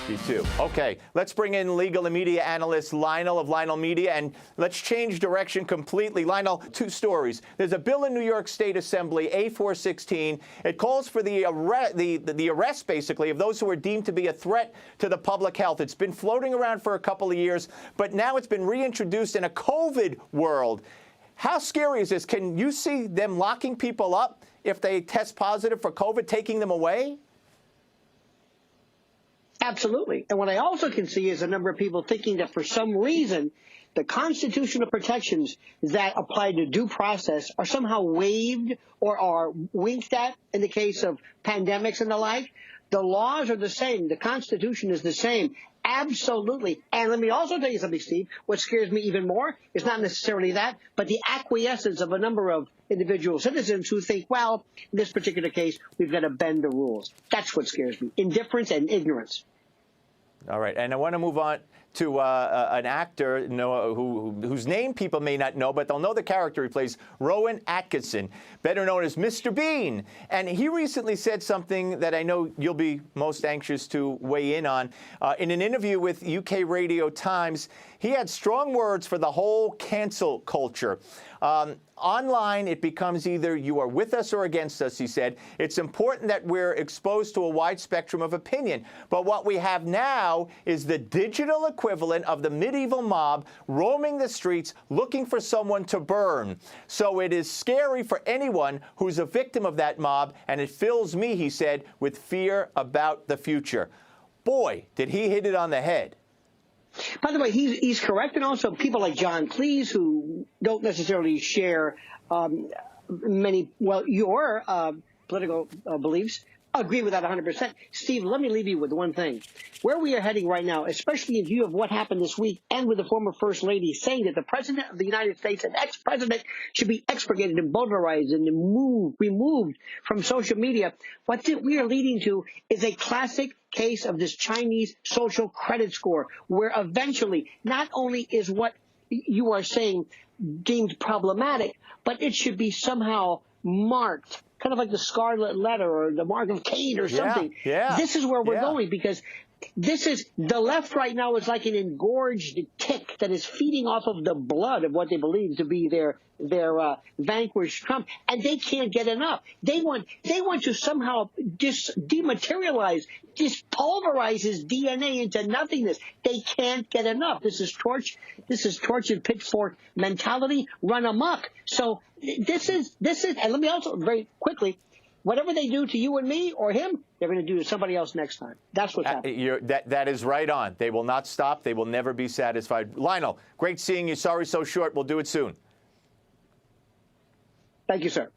You too. Okay, let's bring in legal and media analyst Lionel of Lionel Media, and let's change direction completely. Lionel, two stories. There's a bill in New York State Assembly, A416. It calls for the arrest, basically, of those who are deemed to be a threat to the public health. It's been floating around for a couple of years, but now it's been reintroduced in a COVID world. How scary is this? Can you see them locking people up if they test positive for COVID, taking them away? Absolutely. And what I also can see is a number of people thinking that for some reason the constitutional protections that apply to due process are somehow waived or are winked at in the case of pandemics and the like. The laws are the same. The Constitution is the same. Absolutely. And let me also tell you something, Steve. What scares me even more is not necessarily that, but the acquiescence of a number of individual citizens who think, well, in this particular case, we've got to bend the rules. That's what scares me. Indifference and ignorance. All right. And I want to move on to an actor whose name people may not know, but they'll know the character he plays, Rowan Atkinson, better known as Mr. Bean. And he recently said something that I know you'll be most anxious to weigh in on. In an interview with UK Radio Times, he had strong words for the whole cancel culture. Online, it becomes either you are with us or against us, he said. It's important that we're exposed to a wide spectrum of opinion. But what we have now is the digital equivalent of the medieval mob roaming the streets looking for someone to burn. So it is scary for anyone who's a victim of that mob, and it fills me, he said, with fear about the future. Boy, did he hit it on the head. By the way, he's correct, and also people like John Cleese, who don't necessarily share your political beliefs, agree with that 100%. Steve, let me leave you with one thing. Where we are heading right now, especially in view of what happened this week and with the former First Lady saying that the President of the United States, an ex-president, should be expurgated and bulverized and removed from social media, what we are leading to is a classic case of this Chinese social credit score, where eventually not only is what you are saying deemed problematic, but it should be somehow marked, kind of like the Scarlet Letter or the Mark of Cain or something. Yeah. This is where we're going, because this is the left right now is like an engorged tick that is feeding off of the blood of what they believe to be their vanquished Trump, and they can't get enough. They want to somehow dematerialize, pulverize his DNA into nothingness. They can't get enough. This is torch and pitchfork mentality run amok. So this is, and let me also very quickly, whatever they do to you and me or him, they're going to do to somebody else next time. That's what's happening. That is right on. They will not stop. They will never be satisfied. Lionel, great seeing you. Sorry so short. We'll do it soon. Thank you, sir.